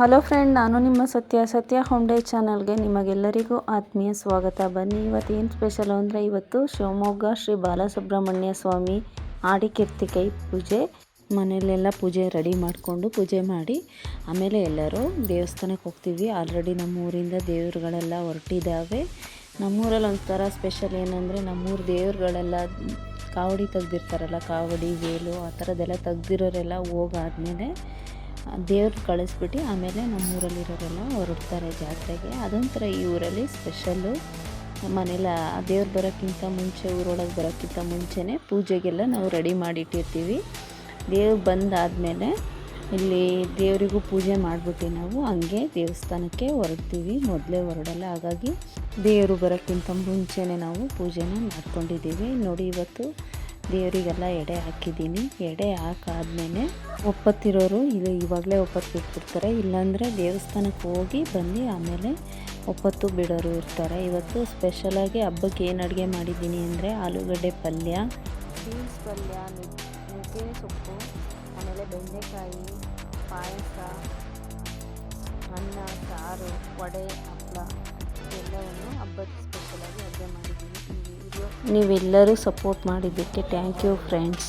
Hello friend, ನಾನು ನಿಮ್ಮ ಸತ್ಯ ಹೋಮ್ ಡೇ ಚಾನಲ್ಗೆ ನಿಮಗೆಲ್ಲರಿಗೂ ಆತ್ಮೀಯ ಸ್ವಾಗತ. ಬನ್ನಿ, ಇವತ್ತೇನು ಸ್ಪೆಷಲ್ ಅಂದರೆ ಇವತ್ತು ಶಿವಮೊಗ್ಗ ಶ್ರೀ ಬಾಲಸುಬ್ರಹ್ಮಣ್ಯ ಸ್ವಾಮಿ ಆಡಿಕಿರ್ತಿಕೈ ಪೂಜೆ. ಮನೆಯಲ್ಲೆಲ್ಲ ಪೂಜೆ ರೆಡಿ ಮಾಡಿಕೊಂಡು ಪೂಜೆ ಮಾಡಿ ಆಮೇಲೆ ಎಲ್ಲರೂ ದೇವಸ್ಥಾನಕ್ಕೆ ಹೋಗ್ತೀವಿ. ಆಲ್ರೆಡಿ ನಮ್ಮೂರಿಂದ ದೇವರುಗಳೆಲ್ಲ ಹೊರಟಿದ್ದಾವೆ. ನಮ್ಮೂರಲ್ಲಿ ಒಂಥರ ಸ್ಪೆಷಲ್ ಏನಂದರೆ ನಮ್ಮೂರು ದೇವರುಗಳೆಲ್ಲ ಕಾವಡಿ ತೆಗ್ದಿರ್ತಾರಲ್ಲ, ಕಾವಡಿ ವೇಲು ಆ ಥರದ್ದೆಲ್ಲ ತೆಗ್ದಿರೋರೆಲ್ಲ ಹೋಗಾದ್ಮೇಲೆ ದೇವ್ರು ಕಳಿಸ್ಬಿಟ್ಟು ಆಮೇಲೆ ನಮ್ಮೂರಲ್ಲಿರೋರೆಲ್ಲ ಹೊರಡ್ತಾರೆ ಜಾತ್ರೆಗೆ. ಅದೊಂಥರ ಈ ಊರಲ್ಲಿ ಸ್ಪೆಷಲ್ಲು. ಮನೇಲಿ ಆ ದೇವ್ರು ಬರೋಕ್ಕಿಂತ ಮುಂಚೆ, ಊರೊಳಗೆ ಬರೋಕ್ಕಿಂತ ಮುಂಚೆನೇ ಪೂಜೆಗೆಲ್ಲ ನಾವು ರೆಡಿ ಮಾಡಿಟ್ಟಿರ್ತೀವಿ. ದೇವ್ರು ಬಂದಾದಮೇಲೆ ಇಲ್ಲಿ ದೇವರಿಗೂ ಪೂಜೆ ಮಾಡಿಬಿಟ್ಟು ನಾವು ಹಂಗೆ ದೇವಸ್ಥಾನಕ್ಕೆ ಹೊರಡ್ತೀವಿ. ಮೊದಲೇ ಹೊರಡಲ್ಲ, ಹಾಗಾಗಿ ದೇವರು ಬರೋಕ್ಕಿಂತ ಮುಂಚೆನೇ ನಾವು ಪೂಜೆನ ಮಾಡ್ಕೊಂಡಿದ್ದೀವಿ. ನೋಡಿ, ಇವತ್ತು ದೇವರಿಗೆಲ್ಲ ಎಡೆ ಹಾಕಿದ್ದೀನಿ. ಎಡೆ ಹಾಕಾದ್ಮೇಲೆ ಒಪ್ಪತ್ತಿರೋರು ಇವಾಗಲೇ ಒಪ್ಪತ್ತು ಬಿಟ್ಬಿಡ್ತಾರೆ, ಇಲ್ಲಾಂದರೆ ದೇವಸ್ಥಾನಕ್ಕೆ ಹೋಗಿ ಬಂದು ಆಮೇಲೆ ಒಪ್ಪತ್ತು ಬಿಡೋರು ಇರ್ತಾರೆ. ಇವತ್ತು ಸ್ಪೆಷಲಾಗಿ ಹಬ್ಬಕ್ಕೆ ಏನು ಅಡುಗೆ ಮಾಡಿದ್ದೀನಿ ಅಂದರೆ ಆಲೂಗಡ್ಡೆ ಪಲ್ಯ, ಬೀನ್ಸ್ ಪಲ್ಯ, ನುಗ್ಗೆ ಸೊಪ್ಪು, ಆಮೇಲೆ ಬೆಂಡೆಕಾಯಿ, ಪಾಯಸ, ಅನ್ನ, ಸಾರು, ವಡೆ, ಹಪ್ಪಳ ಎಲ್ಲವನ್ನು ಹಬ್ಬಕ್ಕೆ ಸ್ಪೆಷಲಾಗಿ ಅಡುಗೆ ಮಾಡಿದ್ದೀನಿ. ನೀವೆಲ್ಲರೂ ಸಪೋರ್ಟ್ ಮಾಡಿದ್ದಕ್ಕೆ ಥ್ಯಾಂಕ್ ಯು ಫ್ರೆಂಡ್ಸ್.